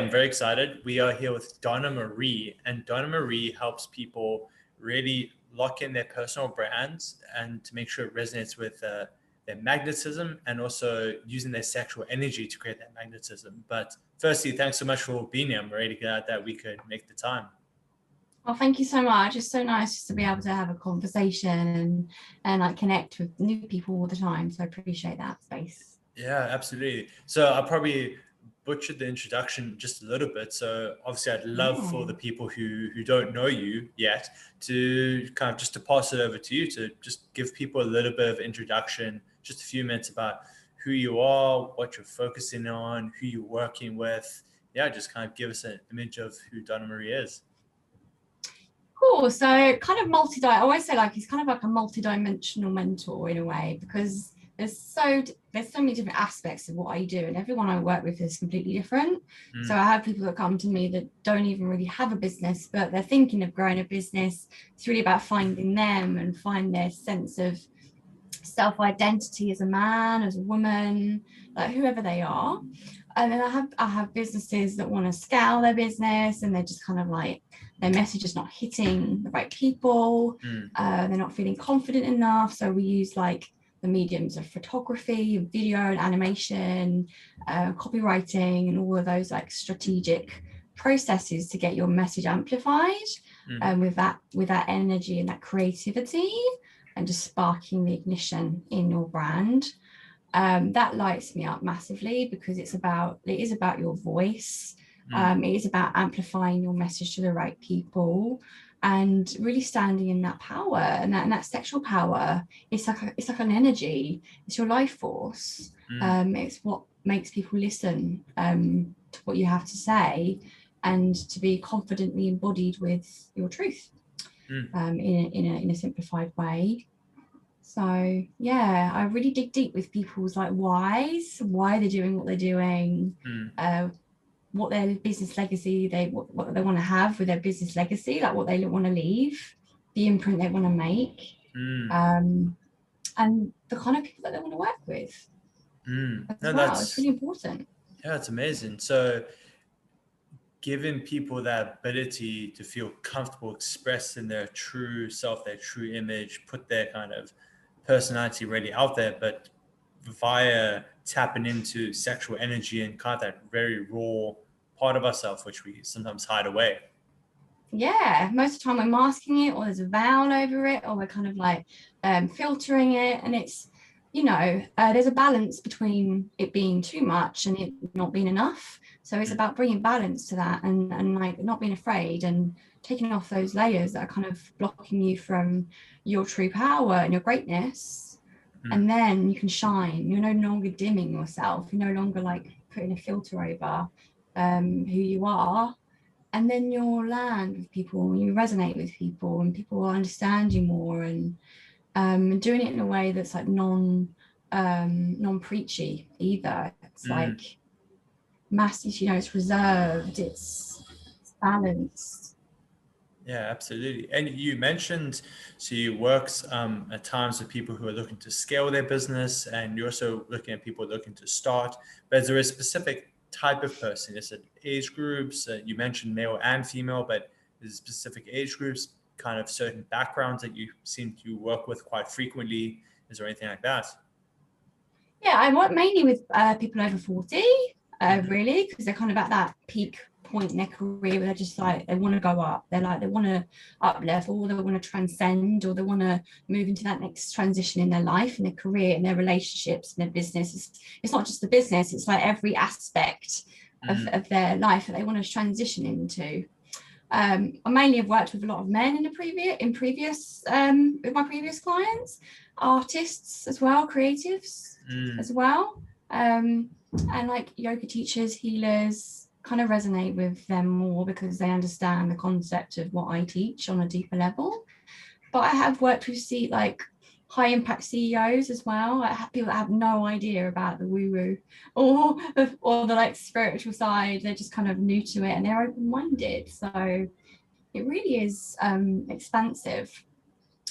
I'm very excited. We are here with Donna Marie, and Donna Marie helps people really lock in their personal brands and to make sure it resonates with their magnetism, and also using their sexual energy to create that magnetism. But firstly, thanks so much for being here. I'm really glad that we could make the time. Well, thank you so much. It's so nice just to be able to have a conversation and like connect with new people all the time. So I appreciate that space. Yeah, absolutely. So I probably butchered the introduction just a little bit. So obviously I'd love for the people who don't know you yet to kind of just to pass it over to you to just give people a little bit of introduction, just a few minutes about who you are, what you're focusing on, who you're working with. Yeah, just kind of give us an image of who Donna Marie is. Cool. So kind of I always say like he's kind of like a multi-dimensional mentor in a way, because there's so many different aspects of what I do, and everyone I work with is completely different. So I have people that come to me that don't even really have a business, but they're thinking of growing a business. It's really about finding them and find their sense of self-identity as a man, as a woman, like whoever they are. And then I have businesses that want to scale their business, and they're just kind of like their message is not hitting the right people. They're not feeling confident enough. So we use like the mediums of photography, video and animation, copywriting, and all of those like strategic processes to get your message amplified with that energy and that creativity, and just sparking the ignition in your brand. That lights me up massively, because it is about your voice. It is about amplifying your message to the right people and really standing in that power, and that sexual power. It's like an energy. It's your life force. It's what makes people listen to what you have to say, and to be confidently embodied with your truth in a simplified way. So yeah, I really dig deep with people's like why they're doing what they're doing, what their business legacy, what they want to have with their business legacy, like what they want to leave, the imprint they want to make, and the kind of people that they want to work with. It's really important. Yeah, it's amazing. So giving people that ability to feel comfortable expressing their true self, their true image, put their kind of personality really out there, but via tapping into sexual energy and kind of that very raw part of ourselves, which we sometimes hide away. Yeah, most of the time we're masking it, or there's a veil over it, or we're kind of like filtering it, and it's, there's a balance between it being too much and it not being enough. So it's about bringing balance to that, and like not being afraid and taking off those layers that are kind of blocking you from your true power and your greatness. And then you can shine. You're no longer dimming yourself. You're no longer like putting a filter over who you are. And then you'll land with people, and you resonate with people, and people will understand you more, and doing it in a way that's like non-preachy either. It's like massive, it's reserved, it's balanced. Yeah, absolutely. And you mentioned, so you worked at times with people who are looking to scale their business, and you're also looking at people looking to start. But is there a specific type of person? Is it age groups? You mentioned male and female, but is it specific age groups, kind of certain backgrounds that you seem to work with quite frequently? Is there anything like that? Yeah, I work mainly with people over 40, really, because they're kind of at that peak point in their career where they're just like, they want to go up. They're like, they want to up level, or they want to transcend, or they want to move into that next transition in their life, in their career, in their relationships, in their business. It's not just the business, it's like every aspect of their life that they want to transition into. I mainly have worked with a lot of men with my previous clients, artists as well, creatives as well, and like yoga teachers, healers, kind of resonate with them more because they understand the concept of what I teach on a deeper level. But I have worked with high impact CEOs as well. I have people that have no idea about the woo-woo or the like spiritual side. They're just kind of new to it, and they're open-minded. So it really is expansive.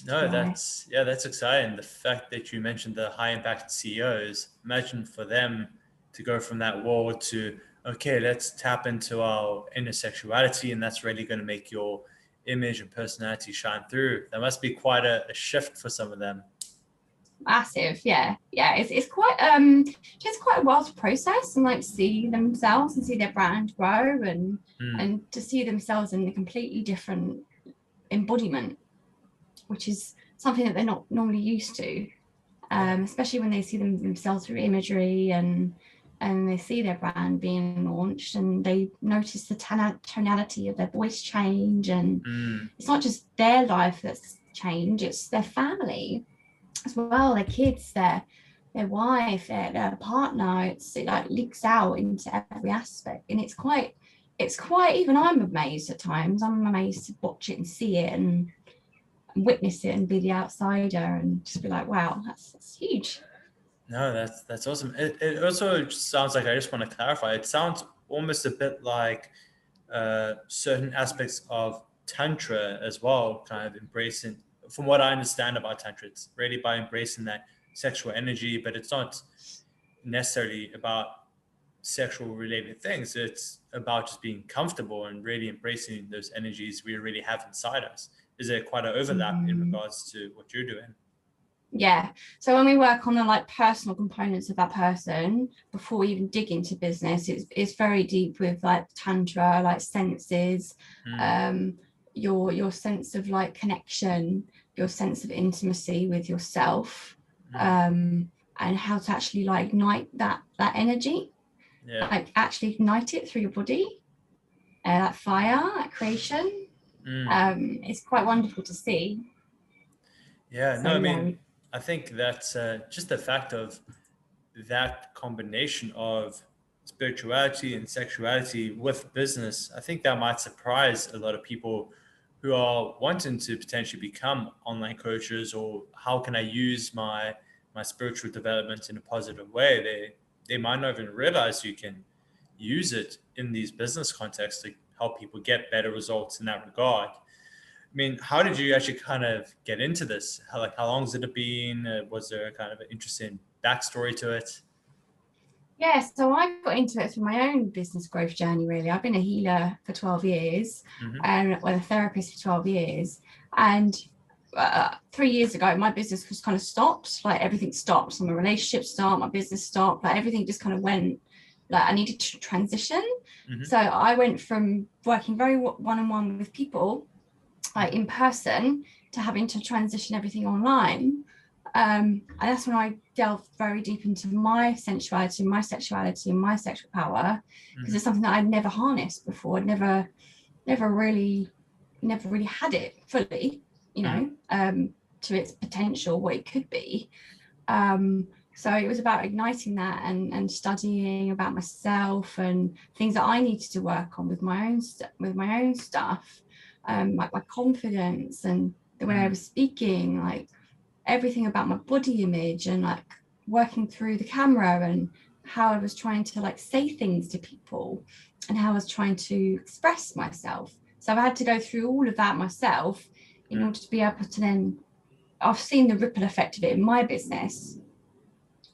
No, that's exciting. The fact that you mentioned the high impact CEOs, imagine for them to go from that world to okay, let's tap into our inner sexuality, and that's really going to make your image and personality shine through. That must be quite a shift for some of them. Massive, yeah. It's quite just quite a while to process and like see themselves and see their brand grow and to see themselves in a completely different embodiment, which is something that they're not normally used to, especially when they see themselves through imagery and they see their brand being launched and they notice the tonality of their voice change, and it's not just their life that's changed, it's their family as well, their kids, their wife, their partner. It like leaks out into every aspect, and it's quite even I'm amazed at times. I'm amazed to watch it and see it and witness it and be the outsider and just be like, wow, that's huge. No, that's awesome. It also sounds like, I just want to clarify, it sounds almost a bit like certain aspects of Tantra as well, kind of embracing, from what I understand about Tantra, it's really by embracing that sexual energy, but it's not necessarily about sexual related things. It's about just being comfortable and really embracing those energies we really have inside us. Is there quite an overlap in regards to what you're doing? Yeah, so when we work on the like personal components of that person before we even dig into business, it's very deep with like Tantra, like senses, your sense of like connection, your sense of intimacy with yourself, and how to actually like ignite that energy, like actually ignite it through your body, that fire, that creation. It's quite wonderful to see. Yeah, so, no, I mean, I think that's just the fact of that combination of spirituality and sexuality with business. I think that might surprise a lot of people who are wanting to potentially become online coaches, or how can I use my spiritual development in a positive way. They might not even realize you can use it in these business contexts to help people get better results in that regard. I mean, how did you actually kind of get into this? How long has it been? Was there kind of an interesting backstory to it? Yeah, so I got into it through my own business growth journey, really. I've been a healer for 12 years and a therapist for 12 years. And 3 years ago, my business was kind of stopped. Like everything stopped. So my relationship stopped, my business stopped. Like everything just kind of went, like I needed to transition. So I went from working very one-on-one with people, like in person, to having to transition everything online. And that's when I delved very deep into my sensuality, my sexuality, and my sexual power, because it's something that I'd never harnessed before. I'd never really had it fully, you know, to its potential, what it could be. So it was about igniting that and studying about myself and things that I needed to work on with my own stuff, like my confidence and the way I was speaking, like everything about my body image, and like working through the camera and how I was trying to like say things to people and how I was trying to express myself. So I had to go through all of that myself in order to be able to then, I've seen the ripple effect of it in my business,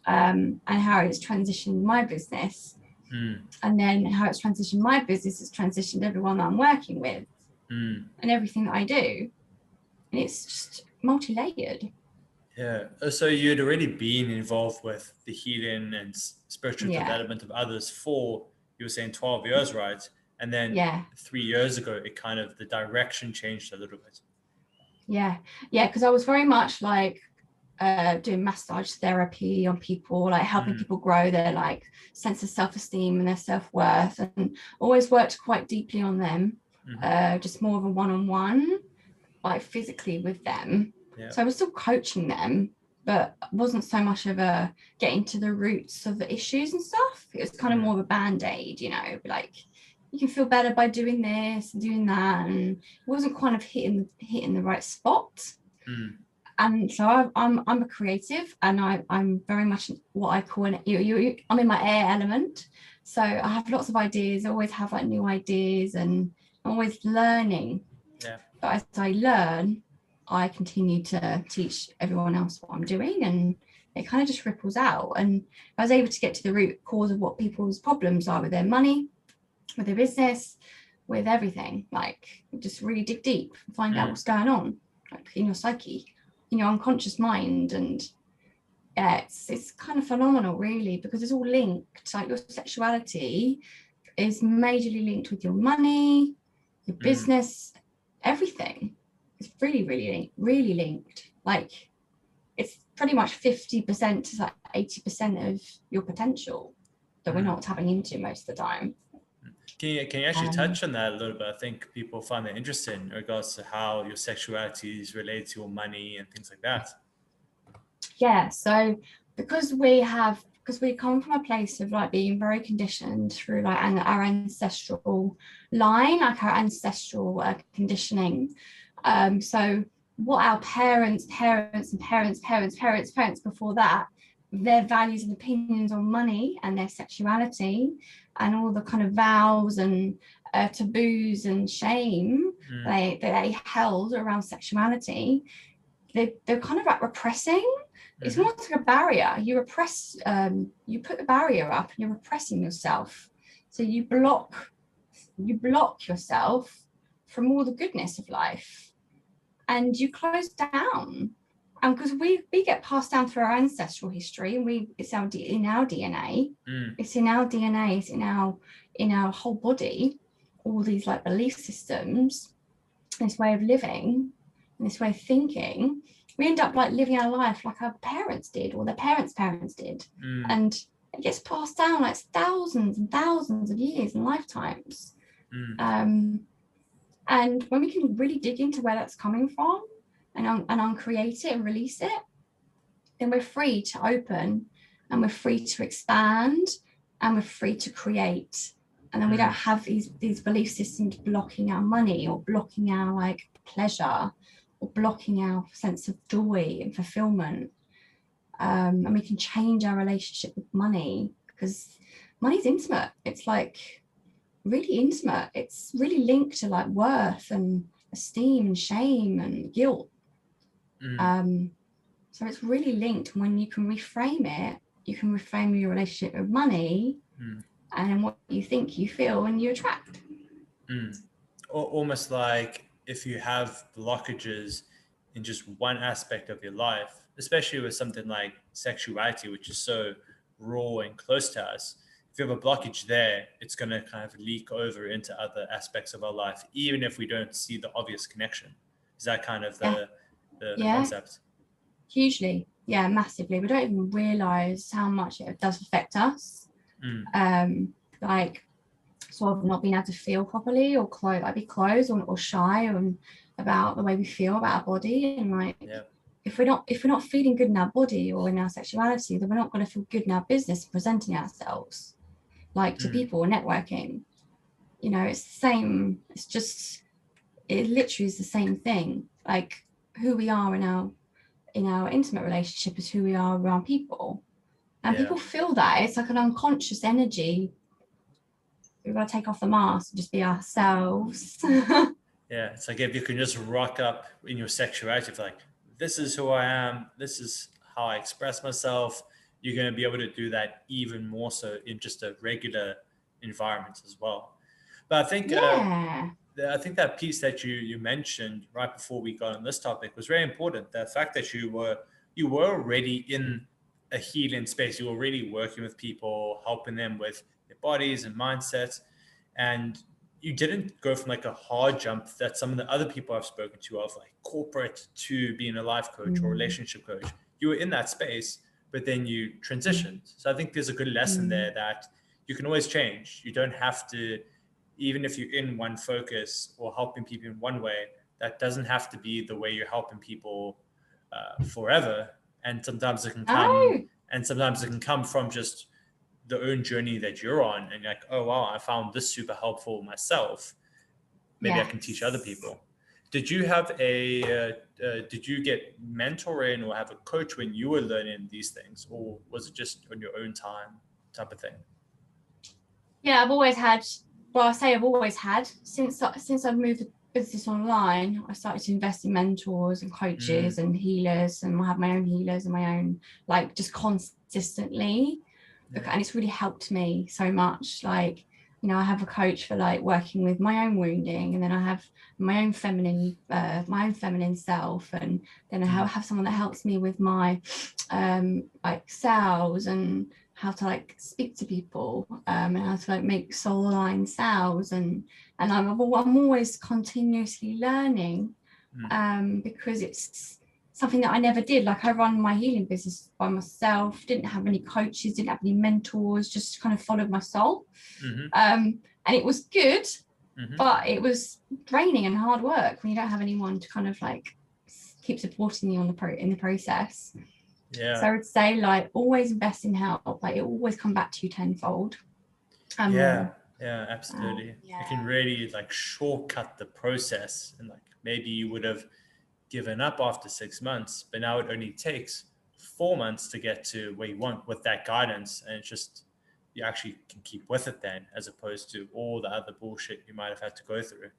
and how it's transitioned my business, and then how it's transitioned my business has transitioned everyone that I'm working with, and everything that I do, and it's just multi-layered. Yeah, so you'd already been involved with the healing and spiritual development of others for, you were saying 12 years, right? And then 3 years ago, it kind of, the direction changed a little bit. Yeah, because I was very much like doing massage therapy on people, like helping people grow their like sense of self-esteem and their self-worth, and always worked quite deeply on them, just more of a one-on-one, like physically with them. So I was still coaching them, but wasn't so much of a getting to the roots of the issues and stuff. It was kind of more of a band-aid, you know, like you can feel better by doing this and doing that, and it wasn't kind of hitting the right spot. And so I'm a creative, and I'm very much what I call I'm in my air element. So I have lots of ideas. I always have like new ideas, and I'm always learning. But as I learn, I continue to teach everyone else what I'm doing, and it kind of just ripples out. And I was able to get to the root cause of what people's problems are with their money, with their business, with everything. Like, just really dig deep and find out what's going on, like in your psyche, in your unconscious mind. And yeah, it's kind of phenomenal, really, because it's all linked. Like, your sexuality is majorly linked with your money, your business, everything. It's really linked. Like, it's pretty much 50% to like 80% of your potential that we're not tapping into most of the time. Can you actually touch on that a little bit? I think people find that interesting in regards to how your sexuality is related to your money and things like that. Yeah, so because we come from a place of like being very conditioned through like our ancestral line, like our ancestral conditioning. So what our parents before that, their values and opinions on money and their sexuality and all the kind of vows and taboos and shame that they held around sexuality, they're kind of like repressing. It's almost like a barrier. You repress, you put the barrier up and you're repressing yourself. So you block yourself from all the goodness of life, and you close down. And because we get passed down through our ancestral history, and it's in our DNA. It's in our DNA. It's in our whole body. All these like belief systems, this way of living, and this way of thinking. We end up like living our life like our parents did, or their parents' parents did, and it gets passed down like thousands and thousands of years and lifetimes. And when we can really dig into where that's coming from and uncreate it and release it, then we're free to open, and we're free to expand, and we're free to create. And then we don't have these belief systems blocking our money or blocking our like pleasure, or blocking our sense of joy and fulfillment. And we can change our relationship with money, because money's intimate. It's like really intimate. It's really linked to like worth and esteem and shame and guilt. So it's really linked. When you can reframe it, you can reframe your relationship with money and then what you think, you feel, and you attract. Almost like if you have blockages in just one aspect of your life, especially with something like sexuality, which is so raw and close to us, if you have a blockage there, it's going to kind of leak over into other aspects of our life, even if we don't see the obvious connection. Is that kind of the concept? Hugely. Yeah, massively. We don't even realize how much it does affect us. Like sort of not being able to feel properly, or be closed or shy about the way we feel about our body. And like, if we're not feeling good in our body or in our sexuality, then we're not going to feel good in our business, presenting ourselves like to people or networking. You know, it's the same. It literally is the same thing. Like, who we are in our intimate relationship is who we are around people. And people feel that. It's like an unconscious energy. We've got to take off the mask and just be ourselves. Yeah, it's like if you can just rock up in your sexuality, like, this is who I am, this is how I express myself, you're going to be able to do that even more so in just a regular environment as well. But I think I think that piece that you mentioned right before we got on this topic was very important. The fact that you were already in a healing space, you were already working with people, helping them with their bodies and mindsets, and you didn't go from like a hard jump that some of the other people I've spoken to of like corporate to being a life coach or relationship coach. You were in that space, but then you transitioned. So I think there's a good lesson there that you can always change. You don't have to, even if you're in one focus or helping people in one way, that doesn't have to be the way you're helping people forever. And sometimes it can come from just the own journey that you're on, and you're like, oh wow, I found this super helpful myself. Maybe I can teach other people. Did you have did you get mentoring or have a coach when you were learning these things, or was it just on your own time type of thing? Yeah, I've always had since I've moved business online, I started to invest in mentors and coaches and healers, and I have my own healers and my own, like, just consistently. And it's really helped me so much. Like, you know, I have a coach for like working with my own wounding, and then I have my own feminine self, and then I have someone that helps me with my like sales and how to like speak to people, and how to like make soul aligned sales, and I'm always continuously learning, because it's something that I never did. Like, I run my healing business by myself, didn't have any coaches, didn't have any mentors, just kind of followed my soul. And it was good, but it was draining and hard work when you don't have anyone to kind of like keep supporting you on in the process. So I would say, like, always invest in help. Like, it will always come back to you tenfold. Yeah, absolutely. It can really like shortcut the process, and like maybe you would have given up after 6 months, but now it only takes 4 months to get to where you want with that guidance, and it's just, you actually can keep with it then, as opposed to all the other bullshit you might have had to go through.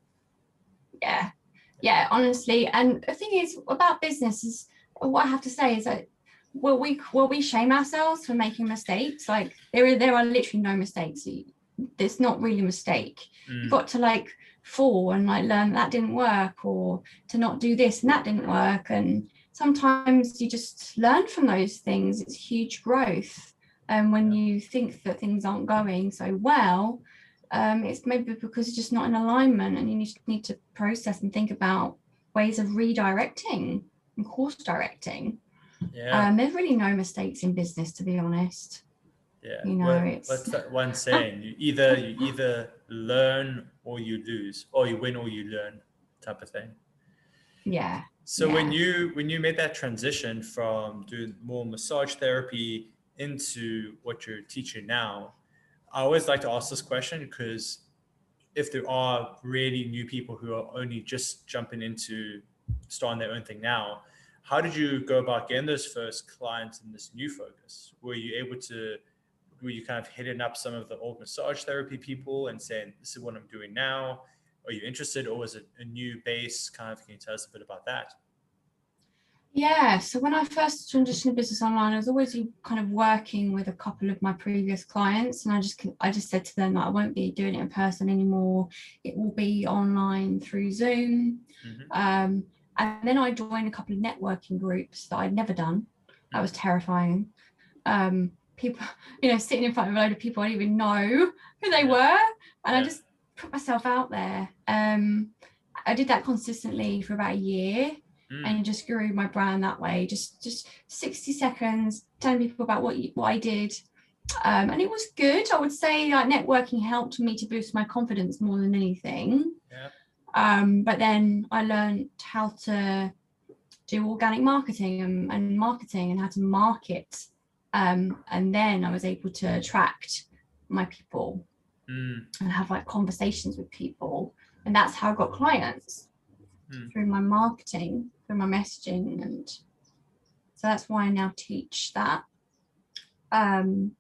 Yeah, honestly. And the thing is about business is, what I have to say is that will we shame ourselves for making mistakes? Like, there are literally no mistakes. There's not really a mistake. You've got to like fall and like learn that didn't work, or to not do this and that didn't work. And sometimes you just learn from those things. It's huge growth. And when you think that things aren't going so well, it's maybe because it's just not in alignment, and you need to process and think about ways of redirecting and course directing. There's really no mistakes in business, to be honest. You know, what's that one saying? You either learn or you lose, or you win or you learn, type of thing. So when you made that transition from doing more massage therapy into what you're teaching now, I always like to ask this question, because if there are really new people who are only just jumping into starting their own thing now, how did you go about getting those first clients in this new focus? Were you kind of hitting up some of the old massage therapy people and saying, this is what I'm doing now? Are you interested, or was it a new base? Kind of, can you tell us a bit about that? Yeah, so when I first transitioned to business online, I was always kind of working with a couple of my previous clients, and I just said to them that I won't be doing it in person anymore. It will be online through Zoom. And then I joined a couple of networking groups that I'd never done. That was terrifying. People, you know, sitting in front of a load of people I didn't even know who they were, and I just put myself out there. I did that consistently for about a year. And just grew my brand that way, just 60 seconds telling people about what I did, and it was good. I would say like networking helped me to boost my confidence more than anything. But then I learned how to do organic marketing and marketing, and how to market, and then I was able to attract my people and have like conversations with people, and that's how I got clients. Through my marketing, through my messaging. And so that's why I now teach that. And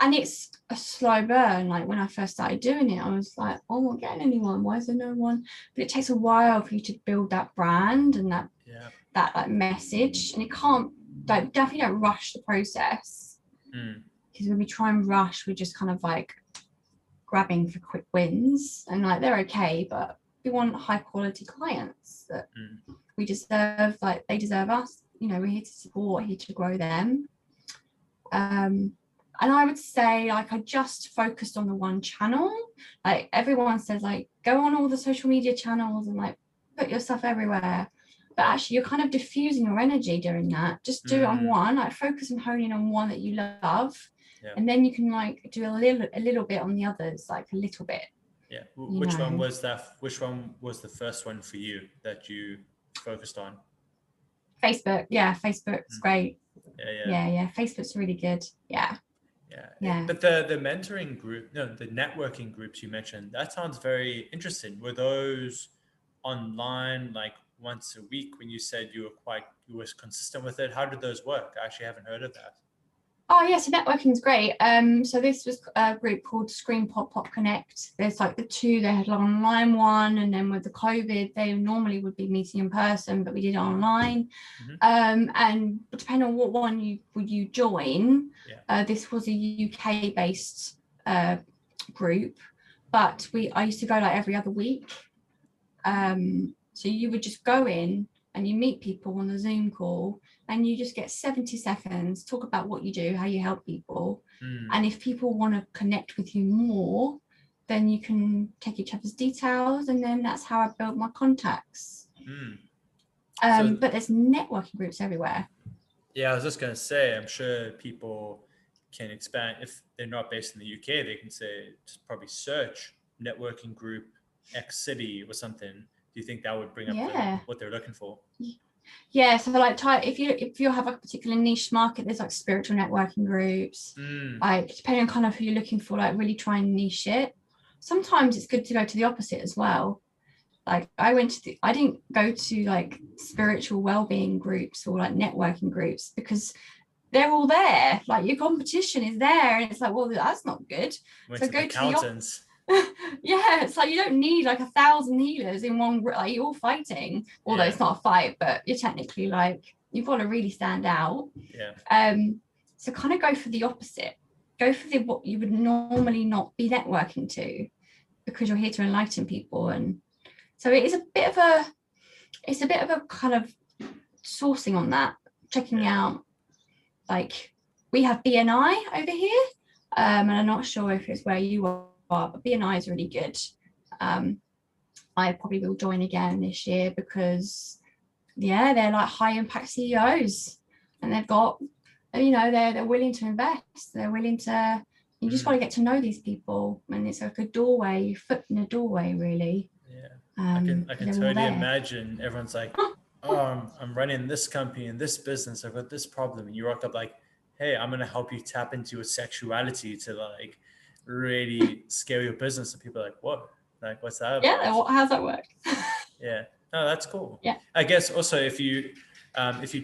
it's a slow burn. Like, when I first started doing it, I was like, oh, I'm not getting anyone. Why is there no one? But it takes a while for you to build that brand and that like message. And it can't, definitely don't rush the process. Because when we try and rush, we're just kind of like grabbing for quick wins, and like, they're okay, but we want high quality clients that we deserve, like they deserve us. You know, we're here to support, here to grow them. And I would say, like, I just focused on the one channel. Like, everyone says, like, go on all the social media channels and like put your stuff everywhere. But actually, you're kind of diffusing your energy doing that. Just do it on one, like focus on honing on one that you love. And then you can like do a little bit on the others, like a little bit. Which one was that? Which one was the first one for you that you focused on? Facebook. Facebook's great. Facebook's really good. But the mentoring group, no, the networking groups you mentioned, that sounds very interesting. Were those online, like once a week, when you said you were consistent with it? How did those work? I actually haven't heard of that. Oh yeah, so networking is great. So this was a group called Screen Pop Pop Connect. There's like the two. They had an online one, and then with the COVID, they normally would be meeting in person, but we did it online. And depending on what one you join, this was a UK based group, but I used to go like every other week. So you would just go in and you meet people on the Zoom call, and you just get 70 seconds, talk about what you do, how you help people. And if people want to connect with you more, then you can take each other's details, and then that's how I built my contacts. But there's networking groups everywhere. Yeah, I was just going to say, I'm sure people can expand. If they're not based in the UK, they can say, just probably search networking group X city or something. Do you think that would bring up what they're looking for? Yeah, so like if you have a particular niche market, there's like spiritual networking groups. Like depending on kind of who you're looking for, like really try and niche it. Sometimes it's good to go to the opposite as well. Like I didn't go to like spiritual well-being groups or like networking groups, because they're all there. Like your competition is there, and it's like, well, that's not good. So go accountants. Yeah, it's like you don't need like 1,000 healers in one group. Like you're all fighting, although it's not a fight, but you're technically like, you've got to really stand out. So kind of go for the opposite. Go for what you would normally not be networking to, because you're here to enlighten people. And so it is a bit of a kind of sourcing on that, checking out, like we have BNI over here, and I'm not sure if it's where you are, but BNI is really good. I probably will join again this year, because they're like high impact CEOs, and they've got, they're willing to invest. They're willing to, you just got to get to know these people, and it's like a doorway, your foot in a doorway, really. I can totally imagine everyone's like, oh, I'm running this company and this business, I've got this problem, and you rock up like, hey, I'm going to help you tap into your sexuality to like really scale your business. And people are like, what? Like, what's that about? How's that work? No, that's cool. I guess also if you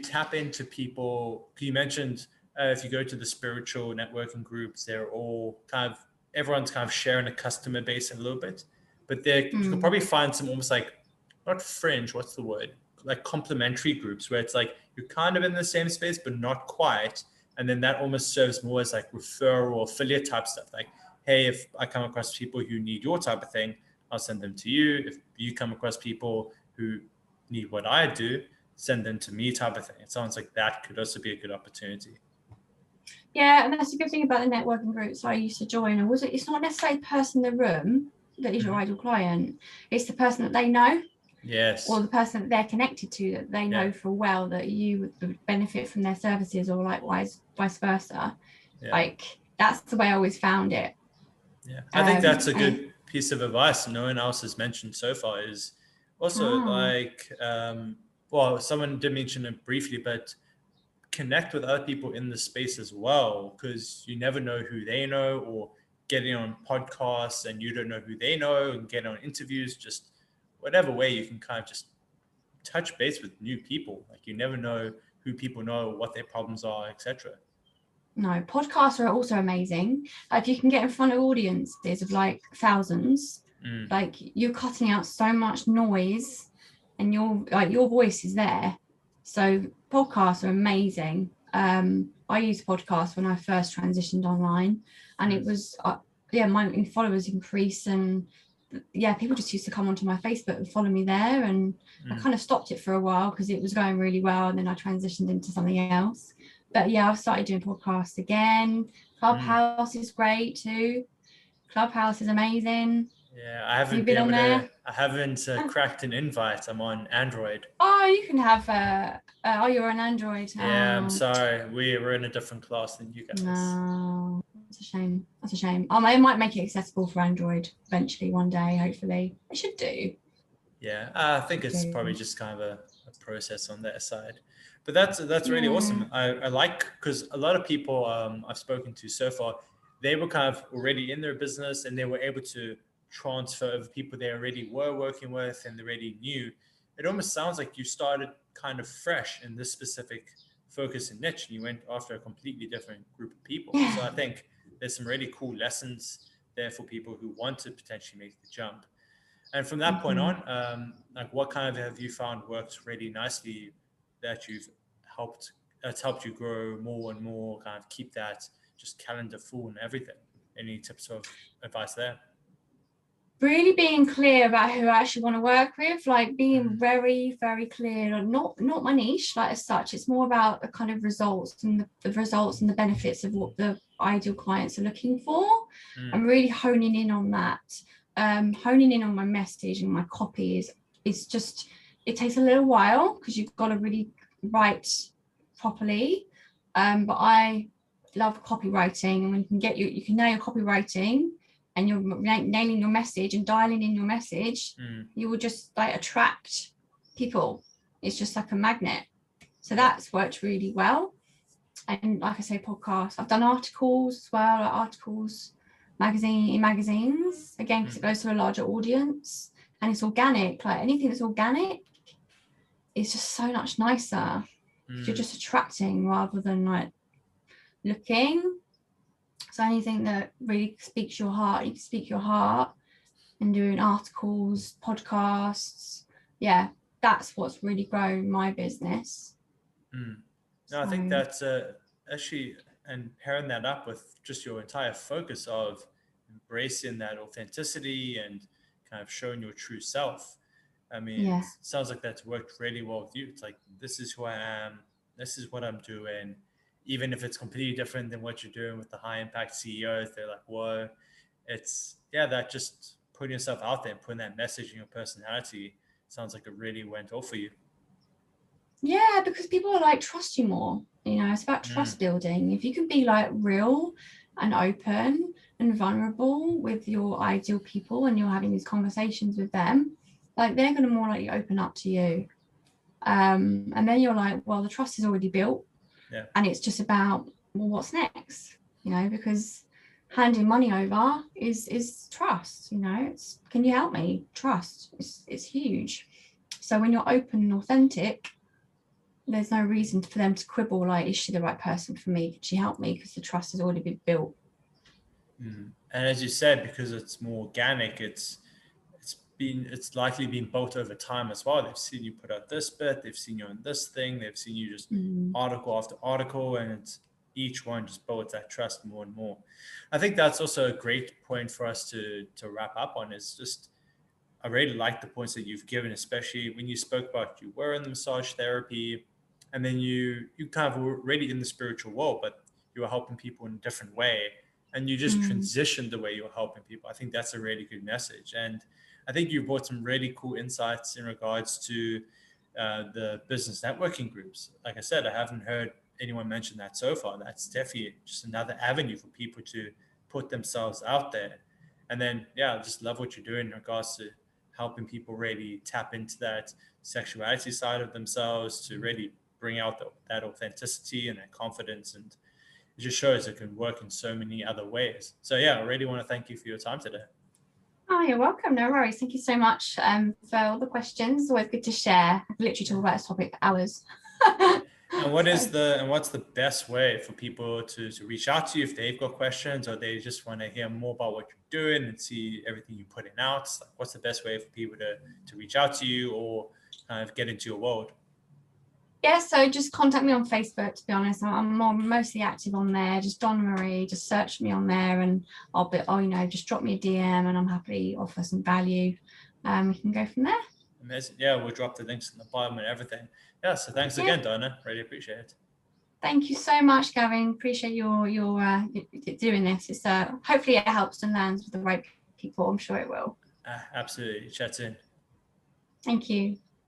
tap into people, you mentioned if you go to the spiritual networking groups, they're all everyone's kind of sharing a customer base a little bit, but you can probably find some almost like, not fringe, what's the word, like complementary groups, where it's like you're kind of in the same space but not quite, and then that almost serves more as like referral or affiliate type stuff. Like, hey, if I come across people who need your type of thing, I'll send them to you. If you come across people who need what I do, send them to me type of thing. It sounds like that could also be a good opportunity. Yeah, and that's the good thing about the networking groups I used to join. It's not necessarily the person in the room that is your ideal client. It's the person that they know. Yes. Or the person that they're connected to, that they know for well that you would benefit from their services, or likewise vice versa. Like that's the way I always found it. I think that's a good piece of advice no one else has mentioned so far, is also like someone did mention it briefly, but connect with other people in the space as well, because you never know who they know, or getting on podcasts and you don't know who they know, and get on interviews, just whatever way you can kind of just touch base with new people. Like you never know who people know, what their problems are, etc. No, podcasts are also amazing. If you can get in front of audiences of like thousands, like you're cutting out so much noise, and your voice is there. So podcasts are amazing. I used podcasts when I first transitioned online, and it was my followers increased, and people just used to come onto my Facebook and follow me there, and I kind of stopped it for a while because it was going really well, and then I transitioned into something else. But I've started doing podcasts again. Clubhouse is great too. Clubhouse is amazing. I haven't been on there. I haven't cracked an invite. I'm on Android. Oh, you can have you're on Android. I'm sorry. We're in a different class than you guys. No, that's a shame. That's a shame. I might make it accessible for Android eventually one day, hopefully. It should do. I think it's probably just kind of a process on their side. But that's really awesome. I like, because a lot of people I've spoken to so far, they were kind of already in their business, and they were able to transfer over people they already were working with and they already knew. It almost sounds like you started kind of fresh in this specific focus and niche, and you went after a completely different group of people. Yeah. So I think there's some really cool lessons there for people who want to potentially make the jump. And from that point on, like what kind of have you found works really nicely that that's helped you grow more and more, kind of keep that just calendar full and everything? Any tips of advice there? Really being clear about who I actually want to work with, like being very, very clear, not my niche, like as such. It's more about the kind of results and the results and the benefits of what the ideal clients are looking for. I'm really honing in on that. Honing in on my message and my copy is just, it takes a little while because you've got to really write properly. But I love copywriting, and when you can nail your copywriting and you're nailing your message and dialing in your message, you will just like attract people. It's just like a magnet. So that's worked really well. And like I say, podcasts, I've done articles as well, like articles, magazines, again, because it goes to a larger audience and it's organic. Like anything that's organic is just so much nicer. You're just attracting rather than like looking. So anything that really speaks your heart, you can speak your heart, and doing articles, podcasts. Yeah, that's what's really grown my business. No, I think that's actually, and pairing that up with just your entire focus of embracing that authenticity and kind of showing your true self. I mean, it sounds like that's worked really well with you. It's like, this is who I am. This is what I'm doing. Even if it's completely different than what you're doing with the high impact CEOs, they're like, whoa, that just putting yourself out there and putting that message in your personality sounds like it really went well for you. Yeah, because people are like, trust you more. You know, it's about trust building. If you can be like real and open and vulnerable with your ideal people and you're having these conversations with them, like they're going to more likely open up to you. And then you're like, well, the trust is already built. Yeah. And it's just about, well, what's next? You know, because handing money over is trust. You know, it's, can you help me? Trust. It's huge. So when you're open and authentic, there's no reason for them to quibble like, is she the right person for me? Could she help me? Because the trust has already been built. And as you said, because it's more organic, it's likely been built over time as well. They've seen you put out this bit, they've seen you on this thing, they've seen you just article after article, and it's each one just builds that trust more and more. I think that's also a great point for us to wrap up on, is just, I really like the points that you've given, especially when you spoke about you were in the massage therapy, and then you kind of were already in the spiritual world, but you were helping people in a different way, and you just transitioned the way you were helping people. I think that's a really good message. And I think you brought some really cool insights in regards to the business networking groups. Like I said, I haven't heard anyone mention that so far. That's definitely just another avenue for people to put themselves out there. And then, I just love what you're doing in regards to helping people really tap into that sexuality side of themselves, to really bring out that authenticity and that confidence. And it just shows it can work in so many other ways. So I really want to thank you for your time today. Oh, you're welcome. No worries. Thank you so much for all the questions. It's always good to share. I could literally talk about this topic for hours. And what's the best way for people to reach out to you if they've got questions, or they just want to hear more about what you're doing and see everything you're putting out? Like, what's the best way for people to reach out to you or kind of get into your world? Yeah, so just contact me on Facebook, to be honest. I'm mostly active on there. Just Donna Marie, just search me on there, and just drop me a DM, and I'm happy to offer some value. We can go from there. Amazing. Yeah, we'll drop the links in the bottom and everything. Yeah, so thanks again, Donna. Really appreciate it. Thank you so much, Gavin. Appreciate your doing this. It's hopefully it helps and lands with the right people. I'm sure it will. Absolutely. Chat soon. Thank you.